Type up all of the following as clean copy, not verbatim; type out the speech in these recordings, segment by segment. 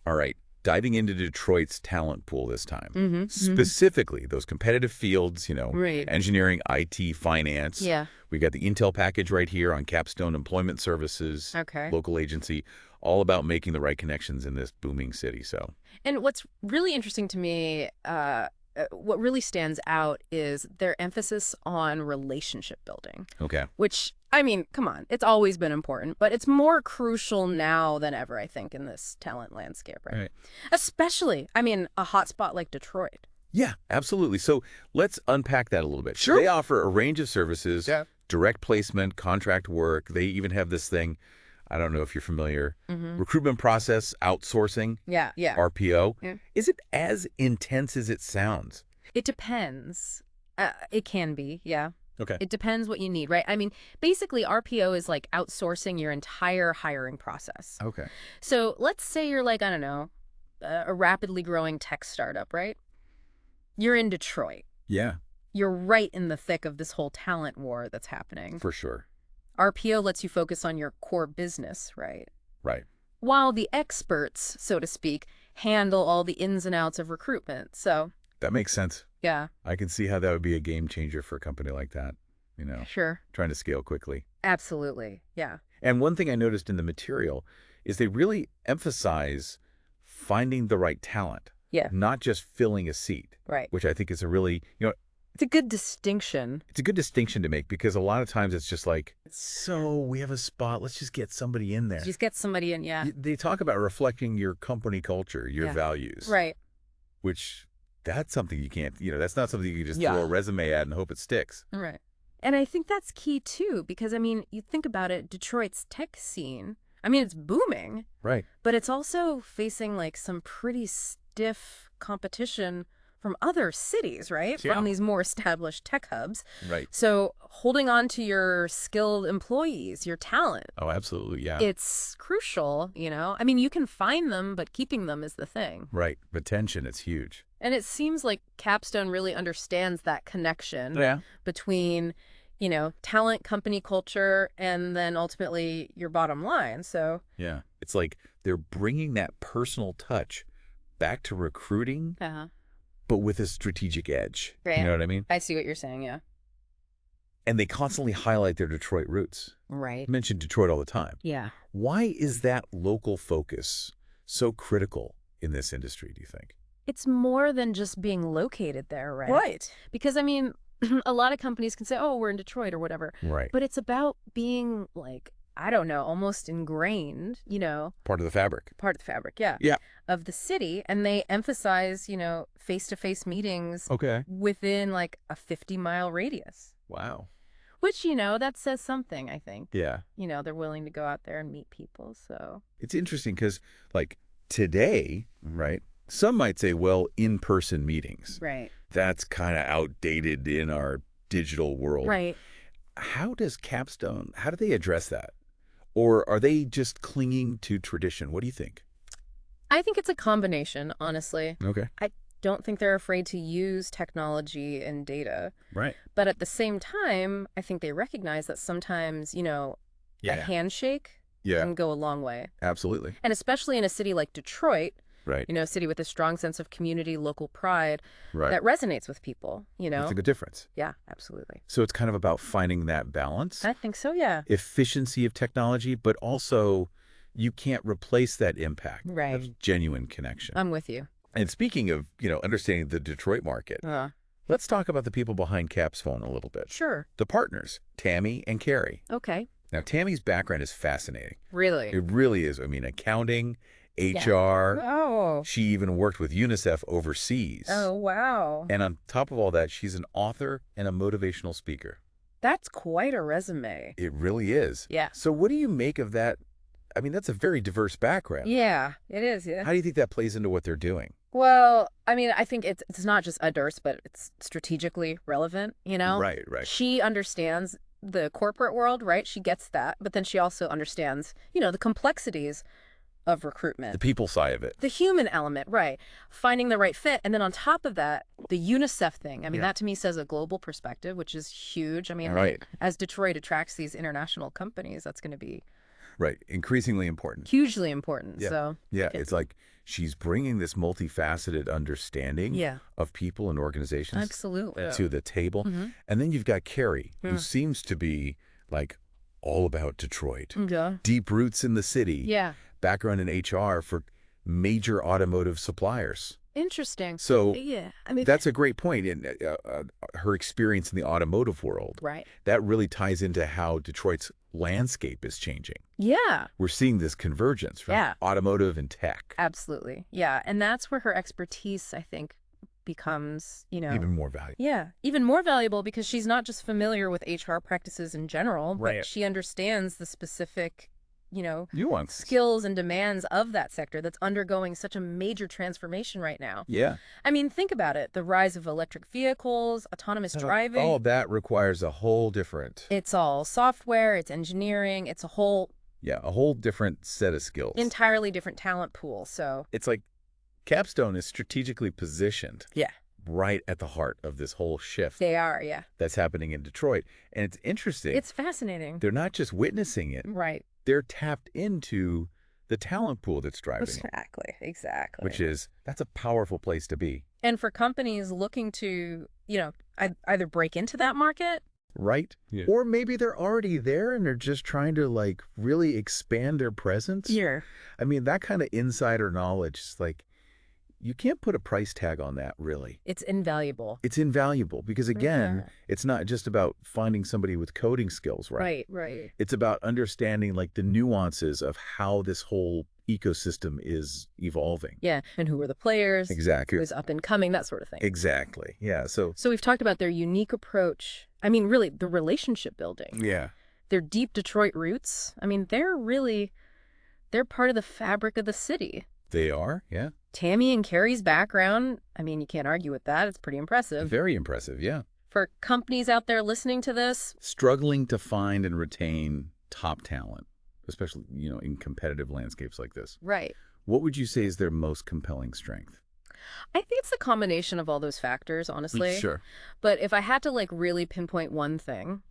All right. Diving into Detroit's talent pool this time. Mm-hmm. Specifically, those competitive fields, Right. engineering, IT, finance. Yeah. We got the Intel package right here on Kapstone Employment Services, Okay. local agency, all about making the right connections in this booming city. So, And what's really interesting to me, what really stands out is their emphasis on relationship building, okay. which, I mean, come on, it's always been important, but it's more crucial now than ever, I think, in this talent landscape, right? Right. Especially, I mean, a hotspot like Detroit. Yeah, absolutely. So let's unpack that a little bit. Sure. They offer a range of services, Yeah. direct placement, contract work. They even have this thing, I don't know if you're familiar, recruitment process outsourcing, Yeah, yeah. RPO. Yeah. Is it as intense as it sounds? It depends. It can be, yeah. Okay. It depends what you need, right? I mean, basically, RPO is like outsourcing your entire hiring process. Okay. So let's say you're like, I don't know, a rapidly growing tech startup, right? You're in Detroit. Yeah, You're right in the thick of this whole talent war that's happening. for sure. RPO lets you focus on your core business, right? Right. While the experts, so to speak, handle all the ins and outs of recruitment. So, That makes sense. yeah, I can see how that would be a game changer for a company like that, sure. trying to scale quickly. Absolutely. Yeah. And one thing I noticed in the material is they really emphasize finding the right talent. Yeah. Not just filling a seat, Right. which I think is a really, It's a good distinction. it's a good distinction to make because a lot of times it's just like, so we have a spot, let's just get somebody in there. Just get somebody in, yeah. They talk about reflecting your company culture, your Yeah. values, Right. which that's something you can't, that's not something you can just Yeah. throw a resume at and hope it sticks. Right. And I think that's key, too, because, I mean, you think about it, Detroit's tech scene, I mean, it's booming, Right. but it's also facing, like, some pretty stiff competition from other cities, right? Yeah. From these more established tech hubs. Right. So holding on to your skilled employees, your talent, Oh, absolutely. Yeah. it's crucial, I mean, you can find them, but keeping them is the thing. Right. Retention, it's huge. And it seems like Kapstone really understands that connection Yeah. between, talent, company culture, and then ultimately your bottom line. So, Yeah. It's like they're bringing that personal touch back to recruiting, but with a strategic edge. Right. You know what I mean? I see what you're saying, yeah. And they constantly highlight their Detroit roots. Right. I mention Detroit all the time. Yeah. Why is that local focus so critical in this industry, do you think? It's more than just being located there, right? Right. Because, I mean, a lot of companies can say, oh, we're in Detroit or whatever. Right. But it's about being, like, I don't know, almost ingrained, Part of the fabric. part of the fabric, yeah. Yeah. Of the city. And they emphasize, face-to-face meetings Okay. within, like, a 50-mile radius. Wow. Which, that says something, I think. Yeah. They're willing to go out there and meet people, so. It's interesting because, like, today, right, some might say, well, in-person meetings. Right. That's kind of outdated in our digital world. Right. How does Kapstone, how do they address that? Or are they just clinging to tradition? What do you think? I think it's a combination, honestly. Okay. I don't think they're afraid to use technology and data. Right. But at the same time, I think they recognize that sometimes, a handshake can go a long way. Absolutely. And especially in a city like Detroit, Right. a city with a strong sense of community, local pride, Right. that resonates with people, That's a good difference. Yeah, absolutely. So it's kind of about finding that balance, I think so, yeah. efficiency of technology, but also you can't replace that impact Right. of genuine connection. I'm with you. And speaking of, understanding the Detroit market, let's talk about the people behind Kapstone a little bit. Sure. The partners, Tammy and Kerry. Okay. Now, Tammy's background is fascinating. Really? It really is. I mean, accounting, HR. Oh. She even worked with UNICEF overseas. Oh, wow. And on top of all that, she's an author and a motivational speaker. That's quite a resume. It really is. Yeah. So what do you make of that? I mean, that's a very diverse background. Yeah, it is, yeah. How do you think that plays into what they're doing? Well, I mean, I think it's not just diverse, but it's strategically relevant, Right, right. She understands the corporate world, right? She gets that. But then she also understands, the complexities of recruitment. The people side of it. The human element, right. Finding the right fit. And then on top of that, the UNICEF thing. I mean, that to me says a global perspective, which is huge. I mean, Right. as Detroit attracts these international companies, that's going to be Right. Increasingly important. Hugely important. Yeah. So Yeah. It's like she's bringing this multifaceted understanding of people and organizations absolutely to the table. And then you've got Kerry, who seems to be like all about Detroit. Deep roots in the city. Background in HR for major automotive suppliers. Interesting. So I mean, that's a great point. In her experience in the automotive world, that really ties into how Detroit's landscape is changing. We're seeing this convergence from automotive and tech. Absolutely. And that's where her expertise, I think, becomes, even more valuable. Even more valuable, because she's not just familiar with HR practices in general, but she understands the specific nuance, skills and demands of that sector that's undergoing such a major transformation right now. I mean, think about it. The rise of electric vehicles, autonomous driving. All that requires a whole different... It's all software, it's engineering, it's a whole... a whole different set of skills. Entirely different talent pool, so... It's like Kapstone is strategically positioned right at the heart of this whole shift. They are, that's happening in Detroit. And it's interesting. It's fascinating. They're not just witnessing it. They're tapped into the talent pool that's driving it. Exactly. That's a powerful place to be. And for companies looking to, either break into that market. Or maybe they're already there and they're just trying to like really expand their presence. I mean, that kind of insider knowledge is like, you can't put a price tag on that, really. It's invaluable. It's invaluable because, again, it's not just about finding somebody with coding skills, right? It's about understanding, like, the nuances of how this whole ecosystem is evolving. And who are the players. Exactly. Who's up and coming, that sort of thing. Exactly. So we've talked about their unique approach. I mean, really, the relationship building. Their deep Detroit roots. I mean, they're part of the fabric of the city. They are, Tammy and Kerry's background, I mean, you can't argue with that. It's pretty impressive. Very impressive, For companies out there listening to this. Struggling to find and retain top talent, especially, in competitive landscapes like this. What would you say is their most compelling strength? I think it's the combination of all those factors, honestly. But if I had to really pinpoint one thing,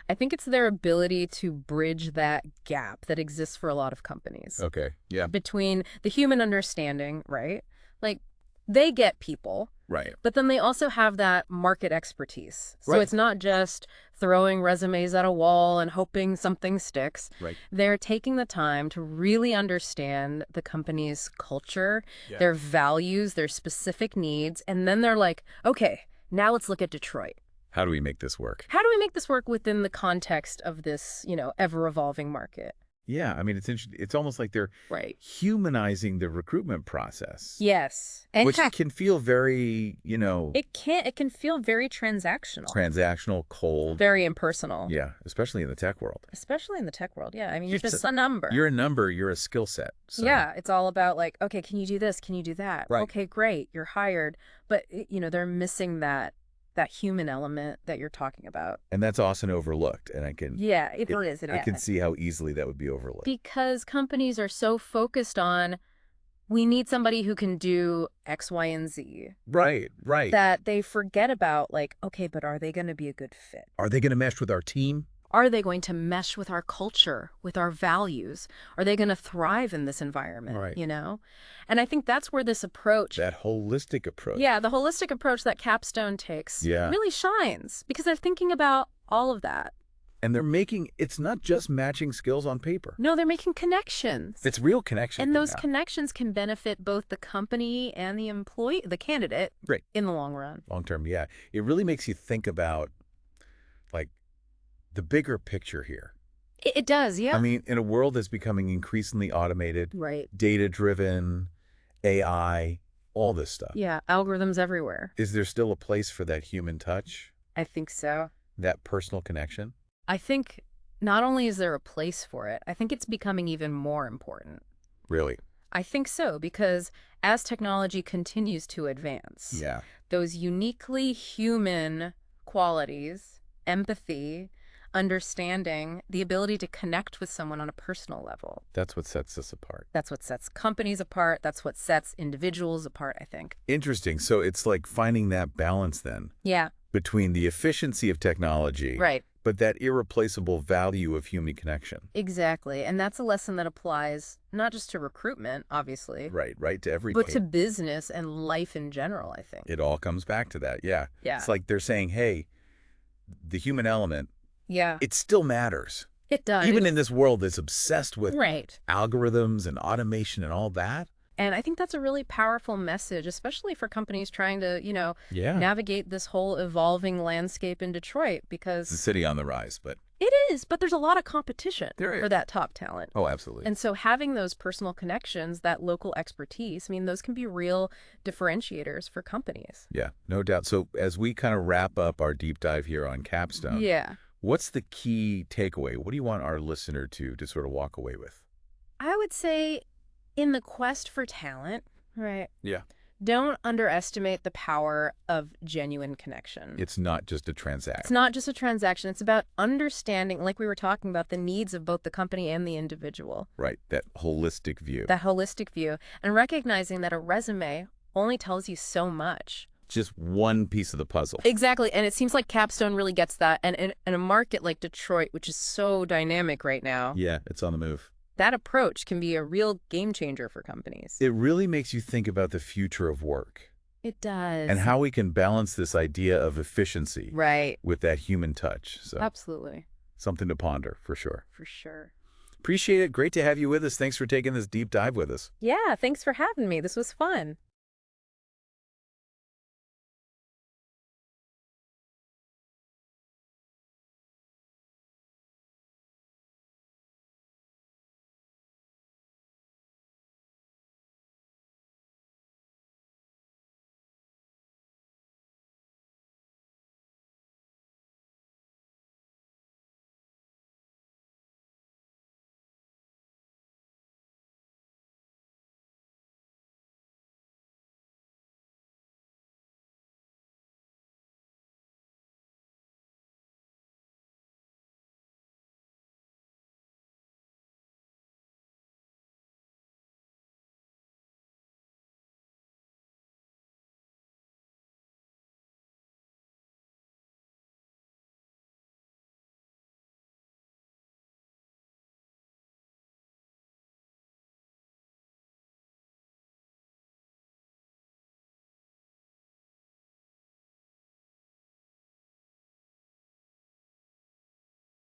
I think it's their ability to bridge that gap that exists for a lot of companies. Between the human understanding, right? Like, they get people. But then they also have that market expertise. So it's not just throwing resumes at a wall and hoping something sticks. They're taking the time to really understand the company's culture, their values, their specific needs. And then they're like, okay, now let's look at Detroit. How do we make this work? How do we make this work within the context of this, ever-evolving market? I mean, it's interesting. It's almost like they're humanizing the recruitment process. And which can feel very, It can feel very transactional. Transactional, cold. Very impersonal. Especially in the tech world. I mean, you're just a number. You're a number. You're a skill set. So. It's all about like, okay, can you do this? Can you do that? Okay, great. You're hired. But, they're missing that human element that you're talking about. And that's often overlooked. And I can... it is. I can see how easily that would be overlooked. Because companies are so focused on, we need somebody who can do X, Y, and Z. Right. That they forget about, like, okay, but are they going to be a good fit? Are they going to mesh with our team? Are they going to mesh with our culture, with our values? Are they going to thrive in this environment, And I think that's where this approach... That holistic approach. The holistic approach that Kapstone takes really shines. Because they're thinking about all of that. And they're making... It's not just matching skills on paper. No, they're making connections. It's real connections. And those connections can benefit both the company and the employee, the candidate, in the long run. Long term, It really makes you think about, like, the bigger picture here. It does, I mean, in a world that's becoming increasingly automated, data-driven, AI, all this stuff. Algorithms everywhere. Is there still a place for that human touch? I think so. That personal connection? I think not only is there a place for it, I think it's becoming even more important. Really? I think so, because as technology continues to advance, those uniquely human qualities, empathy, understanding, the ability to connect with someone on a personal level. That's what sets us apart. That's what sets companies apart. That's what sets individuals apart, I think. Interesting. So it's like finding that balance then. Between the efficiency of technology. But that irreplaceable value of human connection. Exactly. And that's a lesson that applies not just to recruitment, obviously. Right, to every but to business and life in general, I think. It all comes back to that, yeah. Yeah. It's like they're saying, hey, the human element, yeah, it still matters. It does. Even in this world that's obsessed with algorithms and automation and all that. And I think that's a really powerful message, especially for companies trying to, navigate this whole evolving landscape in Detroit, because it's a city on the rise, but it is, but there's a lot of competition for that top talent. Oh, absolutely. And so having those personal connections, that local expertise, I mean, those can be real differentiators for companies. Yeah, no doubt. So as we kind of wrap up our deep dive here on Kapstone, what's the key takeaway? What do you want our listener to sort of walk away with? I would say, in the quest for talent, Yeah. don't underestimate the power of genuine connection. It's not just a transaction. It's not just a transaction. It's about understanding, like we were talking about, the needs of both the company and the individual. Right, that holistic view. That holistic view. And recognizing that a resume only tells you so much. Just one piece of the puzzle. Exactly. And it seems like Kapstone really gets that. And in a market like Detroit, which is so dynamic right now. Yeah, it's on the move. That approach can be a real game changer for companies. It really makes you think about the future of work. It does. And how we can balance this idea of efficiency with that human touch. So absolutely. Something to ponder, for sure. For sure. Appreciate it. Great to have you with us. Thanks for taking this deep dive with us. Yeah, thanks for having me. This was fun.